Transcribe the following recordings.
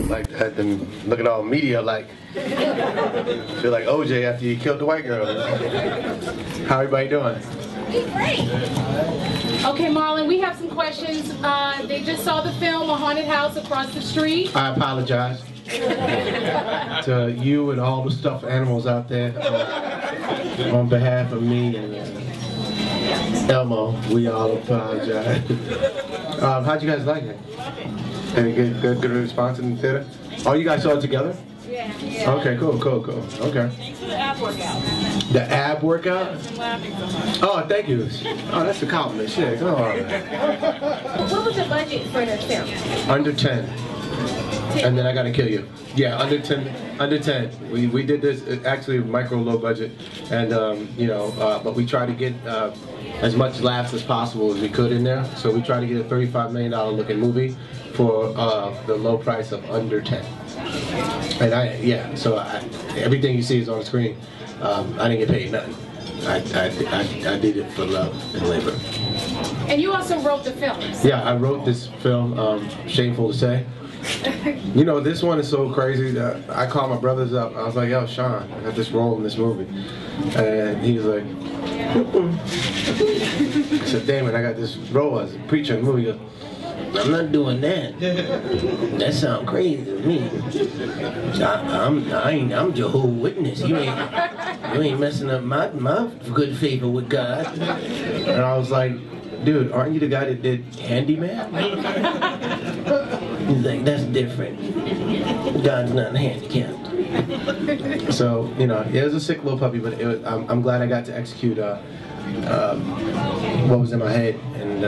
like that, then look at all media like feel like OJ after he killed the white girl. How everybody doing? Great. Okay, Marlon, we have some questions. They just saw the film A Haunted House Across the Street. I apologize to you and all the stuffed animals out there on behalf of me and Elmo. We all apologize. How'd you guys like it? Any good response in the theater? Oh, you guys saw it together? Yeah. Okay, cool. Okay. Thanks for the ab workout. The ab workout? Oh, thank you. Oh, that's a compliment. Shit. Oh. What was the budget for the film? Under 10. And then I gotta kill you. Yeah, under 10. Under 10. We did this actually micro low budget, and but we tried to get as much laughs as possible as we could in there. So we tried to get a $35 million looking movie for the low price of under 10. And everything you see is on the screen. I didn't get paid nothing. I did it for love and labor. And you also wrote the film. Yeah, I wrote this film, shameful to say. You know, this one is so crazy that I called my brothers up. I was like, yo, Sean, I got this role in this movie. And he was like, I said, Damon, I got this role as a preacher in the movie. He goes, I'm not doing that. That sounds crazy to me. I'm Jehovah's Witness. You ain't messing up my good favor with God. And I was like, dude, aren't you the guy that did Handyman? He's like, that's different. God's not handicapped. So, you know, it was a sick little puppy, but I'm glad I got to execute what was in my head, and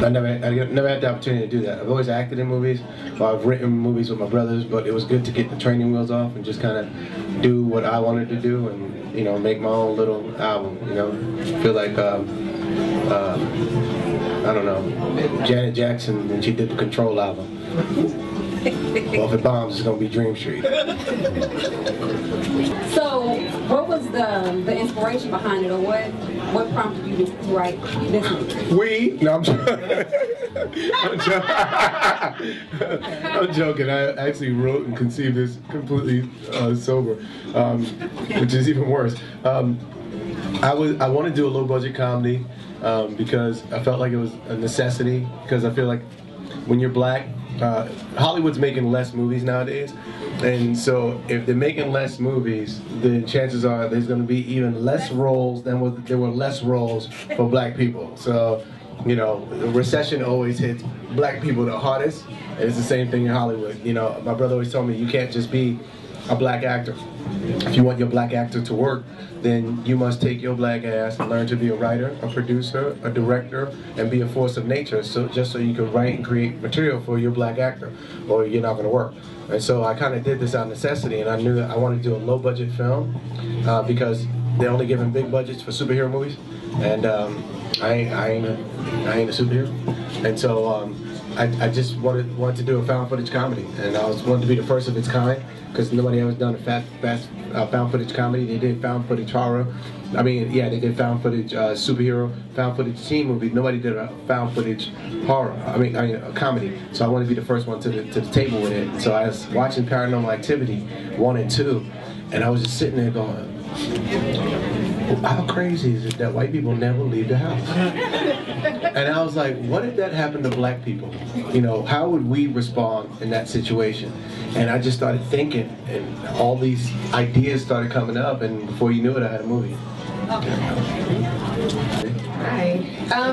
I never had the opportunity to do that. I've always acted in movies, or I've written movies with my brothers, but it was good to get the training wheels off and just kind of do what I wanted to do, and make my own little album. Feel like I don't know, Janet Jackson when she did the Control album. Well, if it bombs, it's gonna be Dream Street. So, what was the inspiration behind it, or what prompted you to write this movie? No, I'm I'm joking. I actually wrote and conceived this completely sober, which is even worse. I want to do a low budget comedy because I felt like it was a necessity, because I feel like when you're black, Hollywood's making less movies nowadays, and so if they're making less movies, then chances are there's going to be even less roles than there were less roles for black people. So, the recession always hits black people the hardest, and it's the same thing in Hollywood. My brother always told me, you can't just be a black actor. If you want your black actor to work, then you must take your black ass and learn to be a writer, a producer, a director, and be a force of nature, so you can write and create material for your black actor, or you're not going to work. And so I kind of did this out of necessity, and I knew that I wanted to do a low budget film because they're only giving big budgets for superhero movies, and I ain't a superhero, and so I just wanted to do a found footage comedy, and I wanted to be the first of its kind, because nobody ever done a found footage comedy. They did found footage horror. They did found footage superhero, found footage teen movie. Nobody did a found footage horror. A comedy. So I wanted to be the first one to the table with it. So I was watching Paranormal Activity 1 and 2, and I was just sitting there going, how crazy is it that white people never leave the house? And I was like, what if that happened to black people? How would we respond in that situation? And I just started thinking, and all these ideas started coming up, and before you knew it, I had a movie. Hi.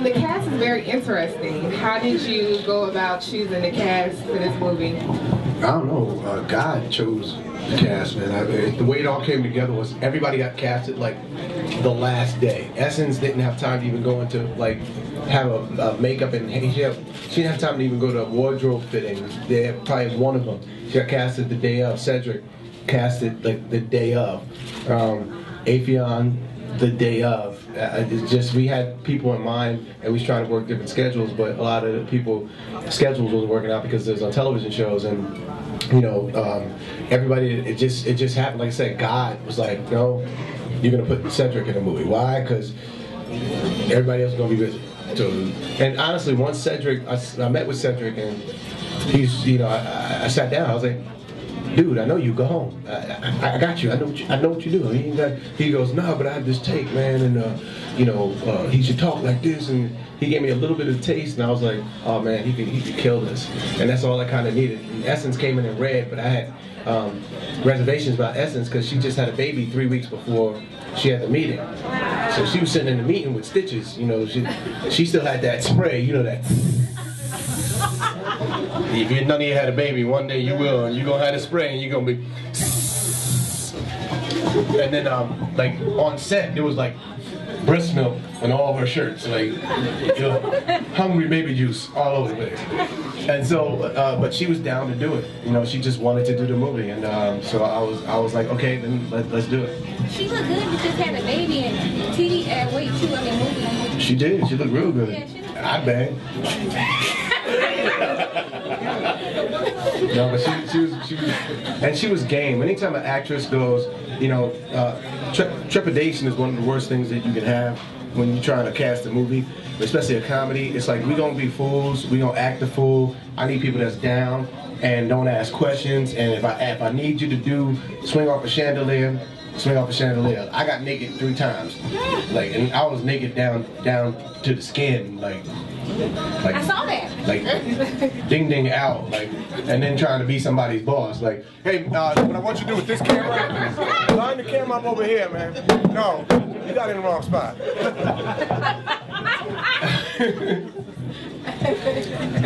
The cast is very interesting. How did you go about choosing the cast for this movie? I don't know. God chose the cast, man. The way it all came together was everybody got casted like the last day. Essence didn't have time to even go into have a makeup, and she didn't have time to even go to a wardrobe fitting. They had probably one of them. She got casted the day of. Cedric casted the day of. Afion the day of. It's just, we had people in mind, and we was trying to work different schedules, but a lot of the people schedules wasn't working out because there's on television shows, and everybody, it just happened. Like I said, God was like, no, you're gonna put Cedric in a movie. Why? Because everybody else is gonna be busy. So, and honestly, once Cedric, I met with Cedric, and I sat down. I was like, dude, I know you. Go home. I got you. I know what you do. He goes, no, but I have this take, man, and he should talk like this. And he gave me a little bit of taste, and I was like, oh man, he could kill this. And that's all I kind of needed. And Essence came in and read, but I had reservations about Essence because she just had a baby 3 weeks before she had the meeting. So she was sitting in the meeting with stitches. She still had that spray. That. If none of you had a baby, one day you will, and you're gonna have a spray, and you're gonna be. And then, like on set, it was like breast milk on all of her shirts, like hungry baby juice all over the place. And so, but she was down to do it. She just wanted to do the movie, and so I was like, okay, then let's do it. She looked good. You just had a baby and TV ad weight too. Movie. She did. She looked real good. Yeah, she looked I banged. No, but she was game. Anytime an actress goes, trepidation is one of the worst things that you can have when you're trying to cast a movie, especially a comedy. It's like, we gonna be fools, we gonna act the fool. I need people that's down and don't ask questions. And if I need you to swing off a chandelier, swing off a chandelier. I got naked 3 times, and I was naked down to the skin, like I saw that. Like ding ding out, and then trying to be somebody's boss. Like, hey, what I want you to do with this camera, line the camera up over here, man. No, you got it in the wrong spot.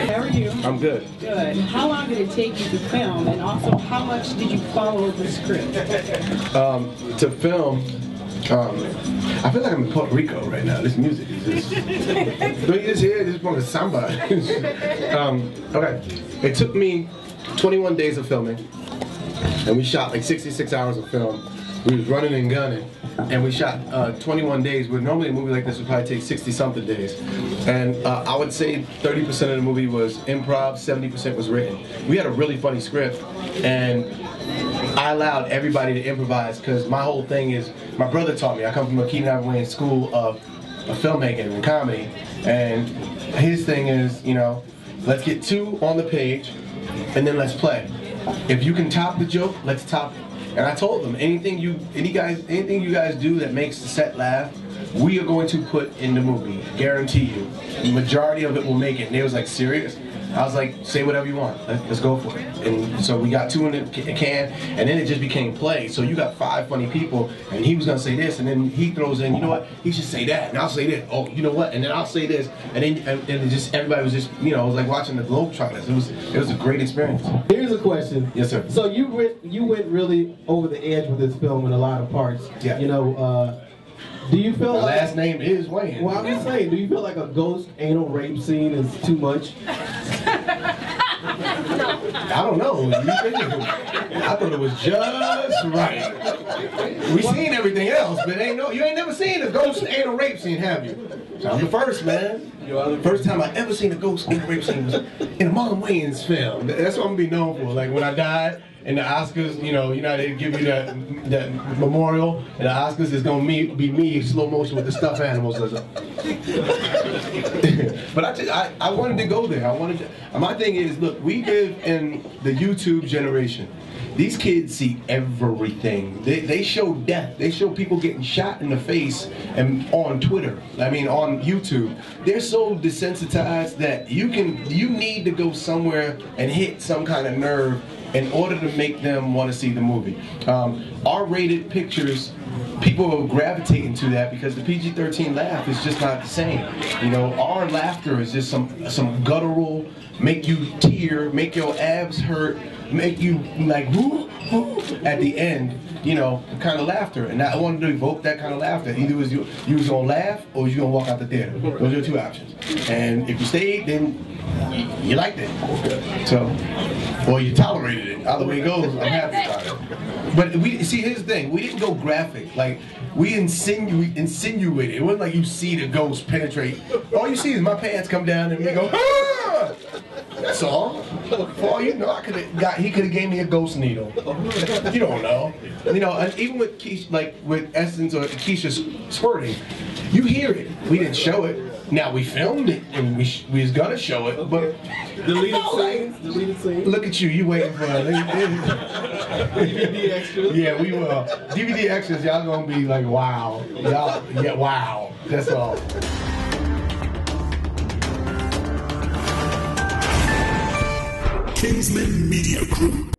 How are you? I'm good. Good. How long did it take you to film, and also how much did you follow the script? To film, I feel like I'm in Puerto Rico right now. This music is just. Don't you just hear it? This is from the samba. Okay. It took me 21 days of filming, and we shot like 66 hours of film. We was running and gunning, and we shot 21 days, where normally a movie like this would probably take 60-something days. And I would say 30% of the movie was improv, 70% was written. We had a really funny script, and I allowed everybody to improvise because my whole thing is, my brother taught me. I come from a Keenan Ivory Wayans school of filmmaking and comedy, and his thing is, let's get 2 on the page, and then let's play. If you can top the joke, let's top it. And I told them, anything you guys do that makes the set laugh, we are going to put in the movie. Guarantee you. The majority of it will make it. And they was like, serious? I was like, say whatever you want. Let's go for it. And so we got 2 in the can, and then it just became play. So you got 5 funny people, and he was gonna say this, and then he throws in, you know what? He should say that, and I'll say this. Oh, you know what? And then I'll say this, and then and it just, everybody was just, it was like watching the Globetrotters. It was a great experience. Here's a question. Yes, sir. So you went really over the edge with this film in a lot of parts. Yeah. Do you feel My like last name is Wayans. Well, I'm just saying, do you feel like a ghost anal rape scene is too much? I don't know. I thought it was just right. We seen everything else, but you ain't never seen a ghost anal rape scene, have you? So I'm the first, man. The first time I ever seen a ghost anal rape scene was in a Marlon Wayans film. That's what I'm gonna be known for. Like when I died in the Oscars, they give you that memorial, and the Oscars is gonna be me in slow motion with the stuffed animals. But I wanted to go there. My thing is, look, we live in the YouTube generation. These kids see everything. They show death. They show people getting shot in the face and on Twitter. On YouTube. They're so desensitized that you need to go somewhere and hit some kind of nerve in order to make them want to see the movie. R-rated pictures, people are gravitating to that because the PG-13 laugh is just not the same. Our laughter is just some guttural, make you tear, make your abs hurt, make you like whoo, whoo, at the end, kind of laughter. And I wanted to evoke that kind of laughter. Either you was gonna laugh or you gonna walk out the theater. Those are the 2 options. And if you stayed, then you liked it. So, or you tolerated it. Either way it goes, I'm happy about it. But here's the thing. We didn't go graphic. Like, we insinuated. It wasn't like you see the ghost penetrate. All you see is my pants come down and we go, ah! That's all. For all you know, he could have gave me a ghost needle. You don't know. And even with Keisha, with Essence or Keisha squirting, you hear it. We didn't show it. Now we filmed it and we was gonna show it, but Deleted scenes. look at you, you waiting for DVD extras. Yeah, we will. DVD extras, y'all gonna be like, wow, y'all, yeah, wow. That's all. Kingsman Media Group.